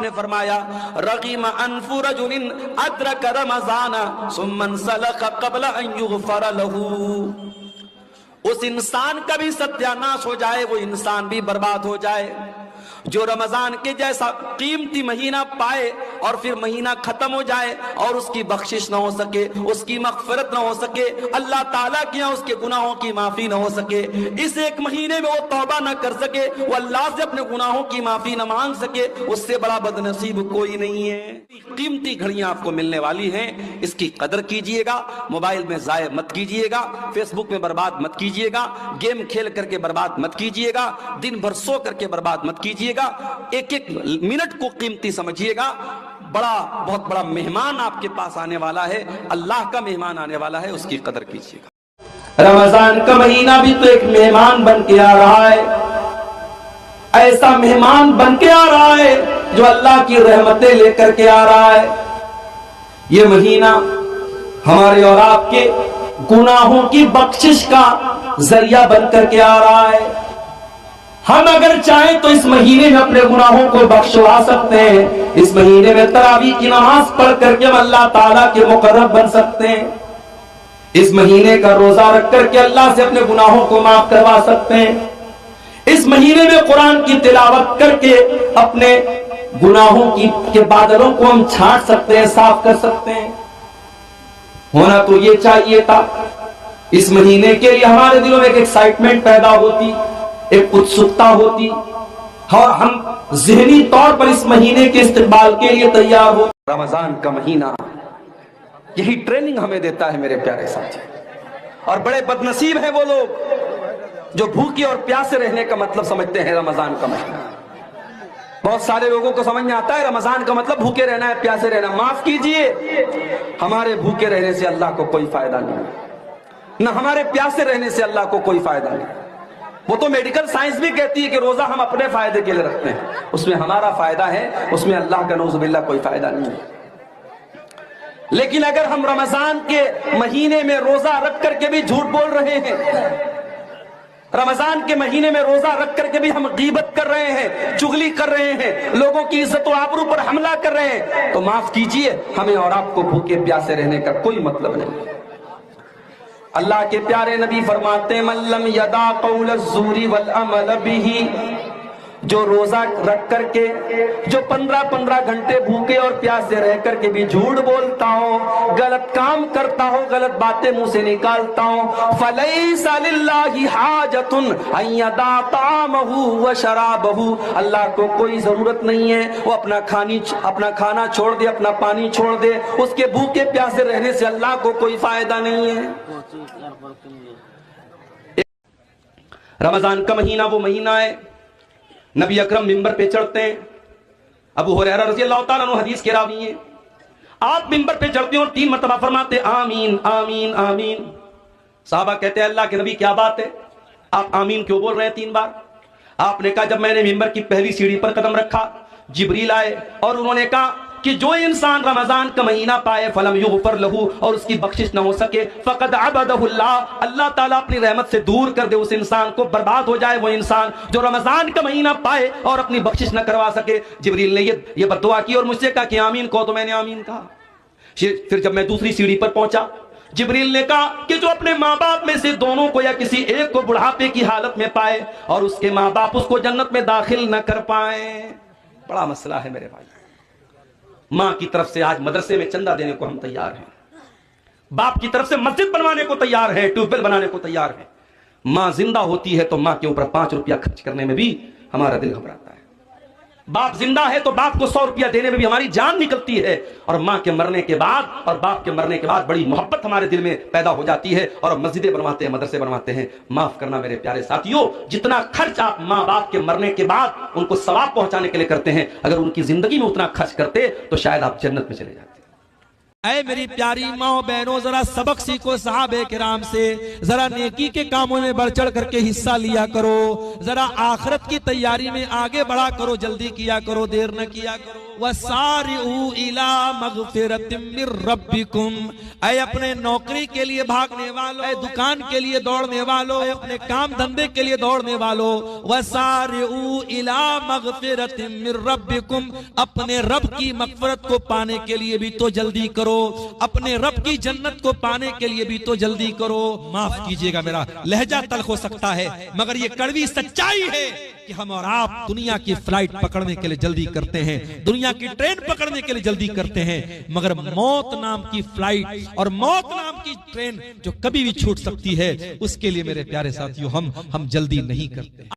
نے فرمایا رغم انف رجل ادرک رمضان ثم انسلخ قبل ان یغفر له، اس انسان کا بھی ستیاناش ہو جائے، وہ انسان بھی برباد ہو جائے جو رمضان کے جیسا قیمتی مہینہ پائے اور پھر مہینہ ختم ہو جائے اور اس کی بخشش نہ ہو سکے، اس کی مغفرت نہ ہو سکے، اللہ تعالیٰ کے یہاں اس کے گناہوں کی معافی نہ ہو سکے، اس ایک مہینے میں وہ توبہ نہ کر سکے، وہ اللہ سے اپنے گناہوں کی معافی نہ مانگ سکے، اس سے بڑا بد نصیب کوئی نہیں ہے۔ قیمتی گھڑیاں آپ کو ملنے والی ہیں، اس کی قدر کیجئے گا، موبائل میں ضائع مت کیجئے گا، فیس بک میں برباد مت کیجئے گا، گیم کھیل کر کے برباد مت کیجئے گا، دن بھر سو کر کے برباد مت کیجئے گا، ایک ایک منٹ کو قیمتی سمجھیے گا۔ بہت بڑا مہمان آپ کے پاس آنے والا ہے، اللہ کا مہمان آنے والا ہے، اس کی قدر کیجیے گا۔ رمضان کا مہینہ بھی تو ایک مہمان بن کے آ رہا ہے، ایسا مہمان بن کے آ رہا ہے جو اللہ کی رحمتیں لے کر کے آ رہا ہے۔ یہ مہینہ ہمارے اور آپ کے گناہوں کی بخشش کا ذریعہ بن کر کے آ رہا ہے۔ ہم اگر چاہیں تو اس مہینے میں اپنے گناہوں کو بخشوا سکتے ہیں، اس مہینے میں تراویح کی نماز پڑھ کر کے ہم اللہ تعالیٰ کے مقرب بن سکتے ہیں، اس مہینے کا روزہ رکھ کر کے اللہ سے اپنے گناہوں کو معاف کروا سکتے ہیں، اس مہینے میں قرآن کی تلاوت کر کے اپنے گناہوں کے بادلوں کو ہم چھانٹ سکتے ہیں، صاف کر سکتے ہیں۔ ہونا تو یہ چاہیے تھا، اس مہینے کے لیے ہمارے دلوں میں ایک ایکسائٹمنٹ پیدا ہوتی، ایک اتسکتا ہوتی، اور ہم ذہنی طور پر اس مہینے کے استقبال کے لیے تیار ہو۔ رمضان کا مہینہ یہی ٹریننگ ہمیں دیتا ہے میرے پیارے ساتھی، اور بڑے بد نصیب ہیں وہ لوگ جو بھوکے اور پیاسے رہنے کا مطلب سمجھتے ہیں رمضان کا مہینہ۔ بہت سارے لوگوں کو سمجھ میں آتا ہے رمضان کا مطلب بھوکے رہنا ہے، پیاسے رہنا۔ معاف کیجئے، ہمارے بھوکے رہنے سے اللہ کو کوئی فائدہ نہیں، نہ ہمارے پیاسے رہنے سے اللہ کو کوئی فائدہ نہیں۔ وہ تو میڈیکل سائنس بھی کہتی ہے کہ روزہ ہم اپنے فائدے کے لیے رکھتے ہیں، اس میں ہمارا فائدہ ہے، اس میں اللہ کا نعوذ باللہ کوئی فائدہ نہیں ہے۔ لیکن اگر ہم رمضان کے مہینے میں روزہ رکھ کر کے بھی جھوٹ بول رہے ہیں، رمضان کے مہینے میں روزہ رکھ کر کے بھی ہم غیبت کر رہے ہیں، چغلی کر رہے ہیں، لوگوں کی عزت و آبرو پر حملہ کر رہے ہیں، تو معاف کیجئے، ہمیں اور آپ کو بھوکے پیاسے رہنے کا کوئی مطلب نہیں۔ اللہ کے پیارے نبی فرماتے ہیں من لم یدع قول الزور والعمل به، جو روزہ رکھ کر کے، جو 15 گھنٹے بھوکے اور پیاسے رہ کر کے بھی جھوٹ بولتا ہو، غلط کام کرتا ہو، غلط باتیں منہ سے نکالتا ہو، فلیس للہ حاجۃ ان یدع طعامہ وشرابہ، اللہ کو کوئی ضرورت نہیں ہے وہ اپنا کھانا چھوڑ دے، اپنا پانی چھوڑ دے، اس کے بھوکے پیاسے رہنے سے اللہ کو کوئی فائدہ نہیں ہے۔ رمضان کا مہینہ وہ مہینہ ہے، نبی اکرم منبر پہ چڑھتے ہیں، ابو ہریرہ رضی اللہ تعالیٰ عنہ حدیث کے راوی ہیں، آپ منبر پہ چڑھتے ہیں اور 3 مرتبہ فرماتے آمین آمین آمین۔ صحابہ کہتے ہیں اللہ کے نبی کیا بات ہے، آپ آمین کیوں بول رہے ہیں 3 بار؟ آپ نے کہا جب میں نے منبر کی پہلی سیڑھی پر قدم رکھا، جبریل آئے اور انہوں نے کہا کہ جو انسان رمضان کا مہینہ پائے فلم یغفر لہو، اور اس کی بخشش نہ ہو سکے، فقد عبدہ اللہ، اللہ تعالیٰ اپنی رحمت سے دور کر دے اس انسان کو، برباد ہو جائے وہ انسان جو رمضان کا مہینہ پائے اور اپنی بخشش نہ کروا سکے۔ جبریل نے یہ بد دعا کی اور مجھ سے کہا کہ آمین کہو، تو میں نے آمین کہا۔ پھر جب میں دوسری سیڑھی پر پہنچا، جبریل نے کہا کہ جو اپنے ماں باپ میں سے دونوں کو یا کسی ایک کو بڑھاپے کی حالت میں پائے اور اس کے ماں باپ اس کو جنت میں داخل نہ کر پائیں۔ بڑا مسئلہ ہے میرے بھائی، ماں کی طرف سے آج مدرسے میں چندہ دینے کو ہم تیار ہیں، باپ کی طرف سے مسجد بنوانے کو تیار ہیں، ٹیوب ویل بنانے کو تیار ہیں۔ ماں زندہ ہوتی ہے تو ماں کے اوپر 5 روپیہ خرچ کرنے میں بھی ہمارا دل گھبراتا ہے، باپ زندہ ہے تو باپ کو 100 روپیہ دینے میں بھی ہماری جان نکلتی ہے، اور ماں کے مرنے کے بعد اور باپ کے مرنے کے بعد بڑی محبت ہمارے دل میں پیدا ہو جاتی ہے اور مسجدیں بنواتے ہیں، مدرسے بنواتے ہیں۔ معاف کرنا میرے پیارے ساتھیوں، جتنا خرچ آپ ماں باپ کے مرنے کے بعد ان کو ثواب پہنچانے کے لیے کرتے ہیں، اگر ان کی زندگی میں اتنا خرچ کرتے تو شاید آپ جنت میں چلے جاتے۔ اے میری پیاری ماں بہنوں، ذرا سبق سیکھو صحابہ کرام سے، ذرا نیکی کے کاموں میں بڑھ چڑھ کر کے حصہ لیا کرو، ذرا آخرت کی تیاری میں آگے بڑھا کرو، جلدی کیا کرو، دیر نہ کیا کرو۔ وَسَارِعُوا إِلَىٰ مَغْفِرَةٍ مِّن رَبِّكُمْ، اے اپنے نوکری کے لیے بھاگنے والوں، اے دکان کے لیے دوڑنے والوں، اے اپنے کام دھندے کے لیے دوڑنے والوں، وَسَارِعُوا إِلَىٰ مَغْفِرَةٍ مِّن رَبِّكُمْ، اپنے رب کی مغفرت کو پانے کے لیے بھی تو جلدی کرو، اپنے رب کی جنت کو پانے کے لیے بھی تو جلدی کرو۔ معاف کیجئے گا، میرا لہجہ تلخ ہو سکتا ہے، مگر یہ کڑوی سچائی ہے کہ ہم اور آپ دنیا کی فلائٹ پکڑنے کے لیے جلدی کرتے ہیں، دنیا کی ٹرین پکڑنے کے لیے جلدی کرتے ہیں، مگر موت نام کی فلائٹ اور موت نام کی ٹرین جو کبھی بھی چھوٹ سکتی ہے، اس کے لیے میرے پیارے ساتھیوں ہم جلدی نہیں کرتے۔